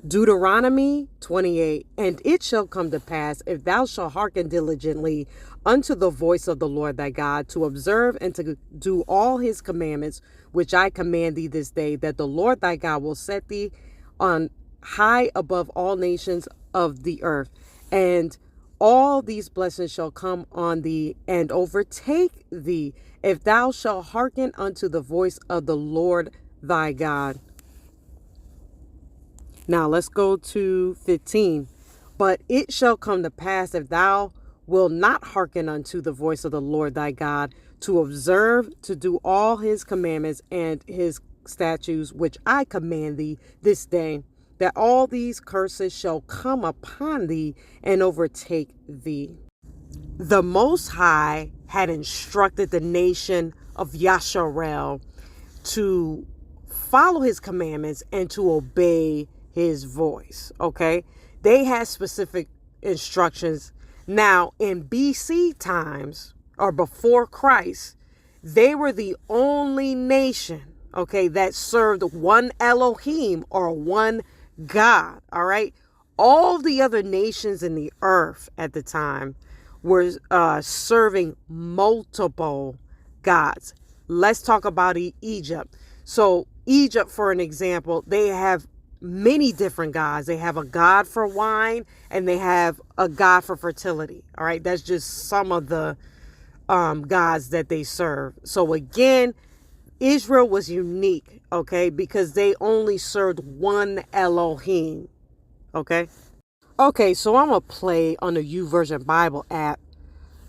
Deuteronomy 28, and it shall come to pass, if thou shalt hearken diligently unto the voice of the Lord thy God, to observe and to do all his commandments, which I command thee this day, that the Lord thy God will set thee on high above all nations of the earth. And all these blessings shall come on thee and overtake thee, if thou shalt hearken unto the voice of the Lord thy God. Now let's go to 15. But it shall come to pass, if thou wilt not hearken unto the voice of the Lord thy God, to observe to do all his commandments and his statutes, which I command thee this day, that all these curses shall come upon thee and overtake thee. The Most High had instructed the nation of Yasharel to follow his commandments and to obey his voice. Okay, they had specific instructions. Now in BC times, or before Christ, they were the only nation, okay, that served one Elohim, or one God. All right, all the other nations in the earth at the time were serving multiple gods. Let's talk about Egypt. So Egypt, for an example, they have many different gods. They have a god for wine, and they have a god for fertility. All right, that's just some of the gods that they serve. So again, Israel was unique, okay, because they only served one Elohim. Okay, so I'm gonna play on the YouVersion Bible app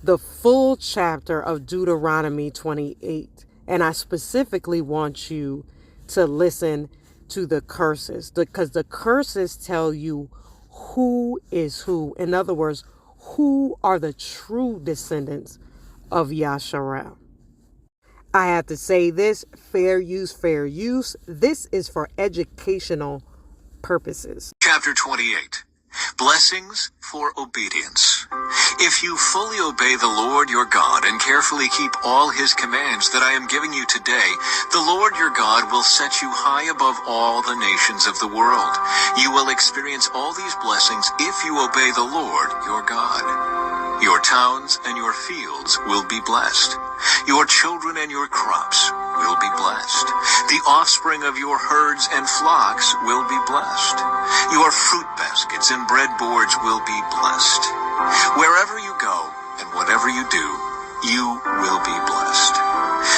the full chapter of Deuteronomy 28, and I specifically want you to listen to the curses, because the curses tell you who is who. In other words, who are the true descendants of Yasharel. I have to say this: fair use, fair use. This is for educational purposes. Chapter 28. Blessings for obedience. If you fully obey the Lord your God and carefully keep all his commands that I am giving you today, the Lord your God will set you high above all the nations of the world. You will experience all these blessings if you obey the Lord your God. Your towns and your fields will be blessed. Your children and your crops will be blessed. The offspring of your herds and flocks will be blessed. Your fruit baskets and breadboards will be blessed. Wherever you go and whatever you do, you will be blessed.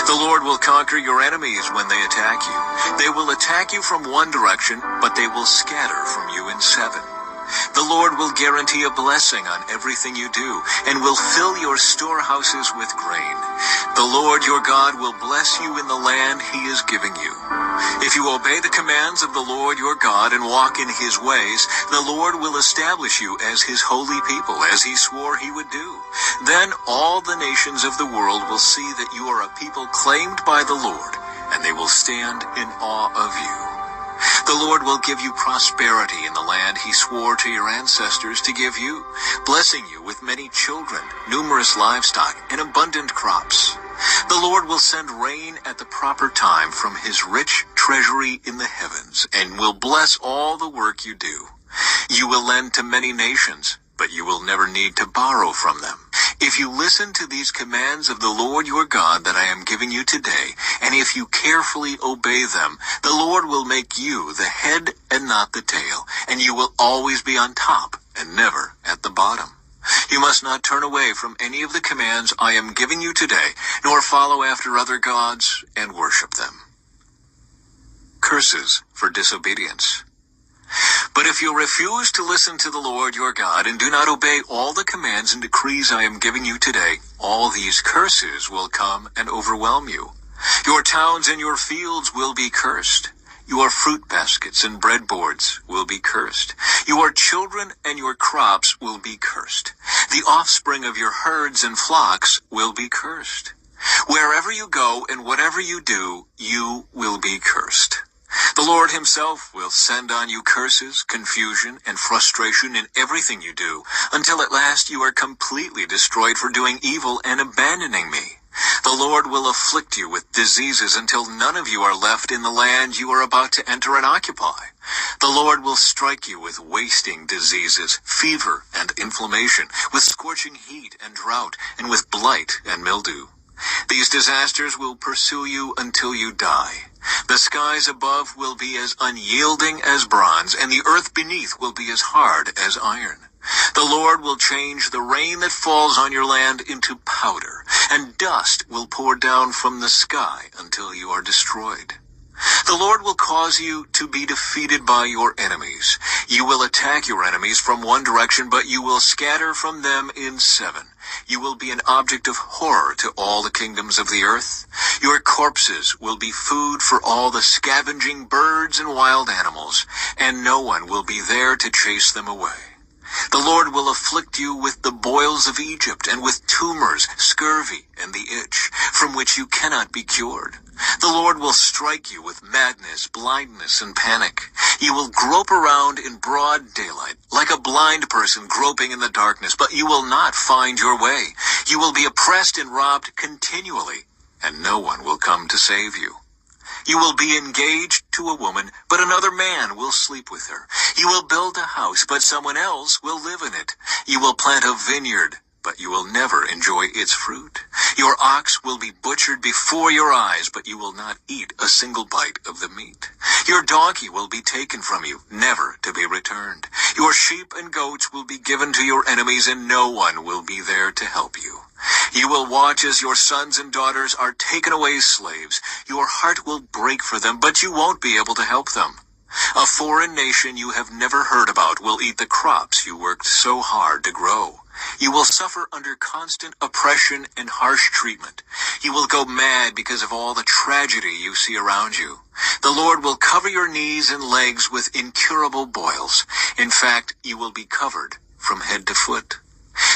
The Lord will conquer your enemies when they attack you. They will attack you from one direction, but they will scatter from you in seven. The Lord will guarantee a blessing on everything you do, and will fill your storehouses with grain. The Lord your God will bless you in the land he is giving you. If you obey the commands of the Lord your God and walk in his ways, the Lord will establish you as his holy people, as he swore he would do. Then all the nations of the world will see that you are a people claimed by the Lord, and they will stand in awe of you. The Lord will give you prosperity in the land he swore to your ancestors to give you, blessing you with many children, numerous livestock, and abundant crops. The Lord will send rain at the proper time from his rich treasury in the heavens, and will bless all the work you do. You will lend to many nations, but you will never need to borrow from them. If you listen to these commands of the Lord your God that I am giving you today, and if you carefully obey them, the Lord will make you the head and not the tail, and you will always be on top and never at the bottom. You must not turn away from any of the commands I am giving you today, nor follow after other gods and worship them. Curses for disobedience. But if you refuse to listen to the Lord your God and do not obey all the commands and decrees I am giving you today, all these curses will come and overwhelm you. Your towns and your fields will be cursed. Your fruit baskets and breadboards will be cursed. Your children and your crops will be cursed. The offspring of your herds and flocks will be cursed. Wherever you go and whatever you do, you will be cursed. The Lord himself will send on you curses, confusion, and frustration in everything you do, until at last you are completely destroyed for doing evil and abandoning me. The Lord will afflict you with diseases until none of you are left in the land you are about to enter and occupy. The Lord will strike you with wasting diseases, fever and inflammation, with scorching heat and drought, and with blight and mildew. These disasters will pursue you until you die. The skies above will be as unyielding as bronze, and the earth beneath will be as hard as iron. The Lord will change the rain that falls on your land into powder, and dust will pour down from the sky until you are destroyed. The Lord will cause you to be defeated by your enemies. You will attack your enemies from one direction, but you will scatter from them in 7. You will be an object of horror to all the kingdoms of the earth. Your corpses will be food for all the scavenging birds and wild animals, and no one will be there to chase them away. The Lord will afflict you with the boils of Egypt, and with tumors, scurvy, and the itch, from which you cannot be cured. The Lord will strike you with madness, blindness, and panic. You will grope around in broad daylight, like a blind person groping in the darkness, but you will not find your way. You will be oppressed and robbed continually, and no one will come to save you. You will be engaged to a woman, but another man will sleep with her. You will build a house, but someone else will live in it. You will plant a vineyard, but you will never enjoy its fruit. Your ox will be butchered before your eyes, but you will not eat a single bite of the meat. Your donkey will be taken from you, never to be returned. Your sheep and goats will be given to your enemies, and no one will be there to help you. You will watch as your sons and daughters are taken away slaves. Your heart will break for them, but you won't be able to help them. A foreign nation you have never heard about will eat the crops you worked so hard to grow. You will suffer under constant oppression and harsh treatment. You will go mad because of all the tragedy you see around you. The Lord will cover your knees and legs with incurable boils. In fact, you will be covered from head to foot.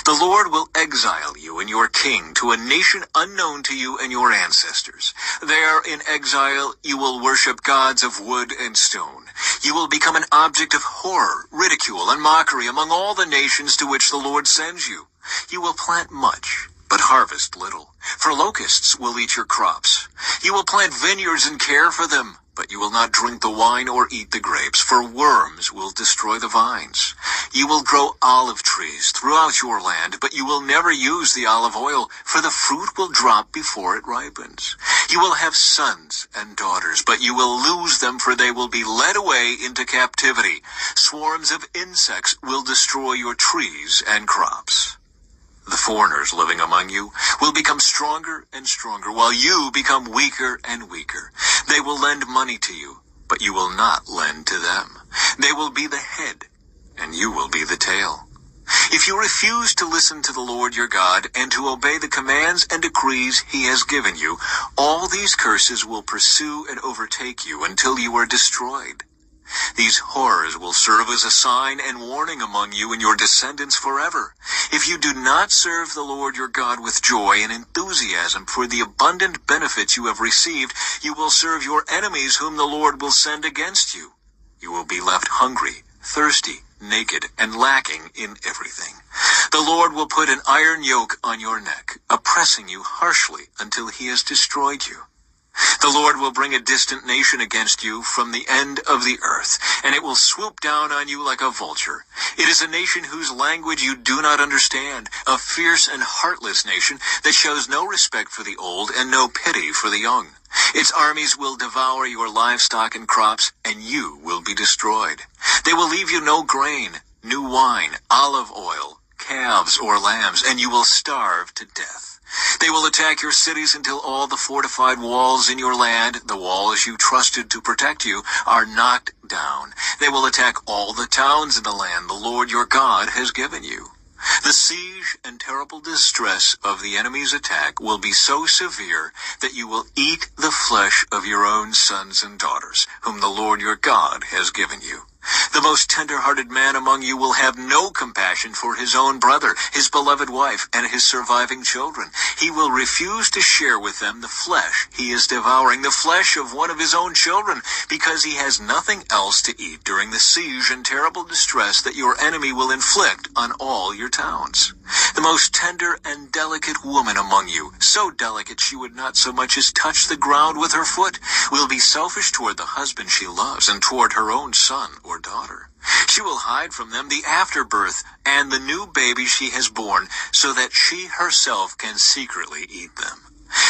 The Lord will exile you and your king to a nation unknown to you and your ancestors. There in exile you will worship gods of wood and stone. You will become an object of horror, ridicule, and mockery among all the nations to which the Lord sends you. You will plant much, but harvest little, for locusts will eat your crops. You will plant vineyards and care for them, but you will not drink the wine or eat the grapes, for worms will destroy the vines. You will grow olive trees throughout your land, but you will never use the olive oil, for the fruit will drop before it ripens. You will have sons and daughters, but you will lose them, for they will be led away into captivity. Swarms of insects will destroy your trees and crops. The foreigners living among you will become stronger and stronger, while you become weaker and weaker. They will lend money to you, but you will not lend to them. They will be the head, and you will be the tail. If you refuse to listen to the Lord your God and to obey the commands and decrees he has given you, all these curses will pursue and overtake you until you are destroyed. These horrors will serve as a sign and warning among you and your descendants forever. If you do not serve the Lord your God with joy and enthusiasm for the abundant benefits you have received, you will serve your enemies whom the Lord will send against you. You will be left hungry, thirsty, naked, and lacking in everything. The Lord will put an iron yoke on your neck, oppressing you harshly until he has destroyed you. The Lord will bring a distant nation against you from the end of the earth, and it will swoop down on you like a vulture. It is a nation whose language you do not understand, a fierce and heartless nation that shows no respect for the old and no pity for the young. Its armies will devour your livestock and crops, and you will be destroyed. They will leave you no grain, new wine, olive oil, calves or lambs, and you will starve to death. They will attack your cities until all the fortified walls in your land, the walls you trusted to protect you, are knocked down. They will attack all the towns in the land the Lord your God has given you. The siege and terrible distress of the enemy's attack will be so severe that you will eat the flesh of your own sons and daughters, whom the Lord your God has given you. The most tender-hearted man among you will have no compassion for his own brother, his beloved wife, and his surviving children. He will refuse to share with them the flesh he is devouring, the flesh of one of his own children, because he has nothing else to eat during the siege and terrible distress that your enemy will inflict on all your towns. The most tender and delicate woman among you, so delicate she would not so much as touch the ground with her foot, will be selfish toward the husband she loves and toward her own son or daughter. She will hide from them the afterbirth and the new baby she has born, so that she herself can secretly eat them.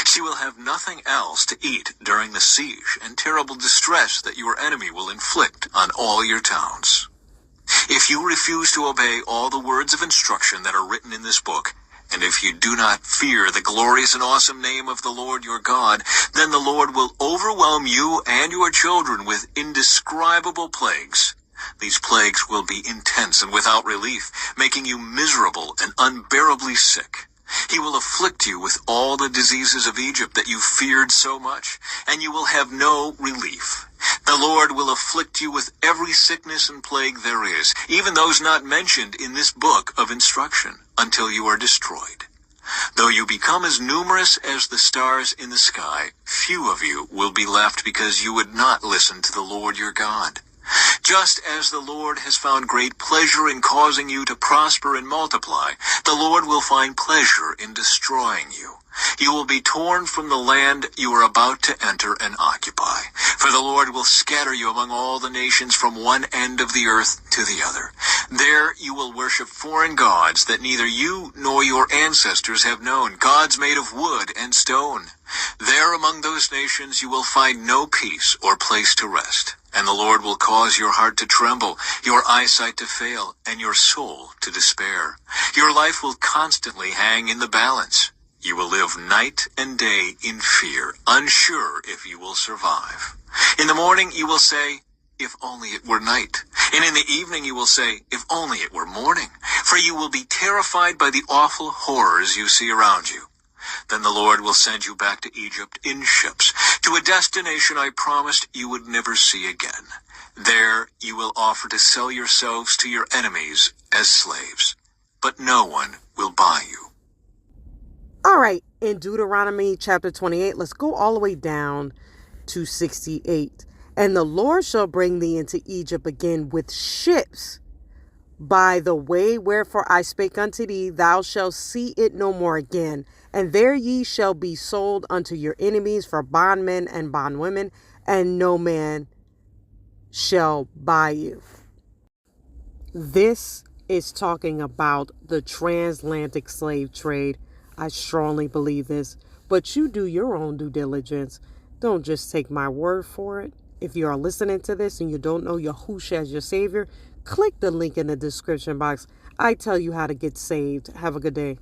She will have nothing else to eat during the siege and terrible distress that your enemy will inflict on all your towns. If you refuse to obey all the words of instruction that are written in this book, and if you do not fear the glorious and awesome name of the Lord your God, then the Lord will overwhelm you and your children with indescribable plagues. These plagues will be intense and without relief, making you miserable and unbearably sick. He will afflict you with all the diseases of Egypt that you feared so much, and you will have no relief. The Lord will afflict you with every sickness and plague there is, even those not mentioned in this book of instruction, until you are destroyed. Though you become as numerous as the stars in the sky, few of you will be left because you would not listen to the Lord your God. Just as the Lord has found great pleasure in causing you to prosper and multiply, the Lord will find pleasure in destroying you. You will be torn from the land you are about to enter and occupy, for the Lord will scatter you among all the nations from one end of the earth to the other. There you will worship foreign gods that neither you nor your ancestors have known, gods made of wood and stone. There among those nations you will find no peace or place to rest, and the Lord will cause your heart to tremble, your eyesight to fail, and your soul to despair. Your life will constantly hang in the balance. You will live night and day in fear, unsure if you will survive. In the morning you will say, if only it were night. And in the evening you will say, if only it were morning. For you will be terrified by the awful horrors you see around you. Then the Lord will send you back to Egypt in ships, to a destination I promised you would never see again. There you will offer to sell yourselves to your enemies as slaves, but no one will buy you. All right, in Deuteronomy chapter 28, let's go all the way down to 68. And the Lord shall bring thee into Egypt again with ships. By the way wherefore I spake unto thee, thou shalt see it no more again. And there ye shall be sold unto your enemies for bondmen and bondwomen, and no man shall buy you. This is talking about the transatlantic slave trade. I strongly believe this, but you do your own due diligence. Don't just take my word for it. If you are listening to this and you don't know Yahushua as your Savior, click the link in the description box. I tell you how to get saved. Have a good day.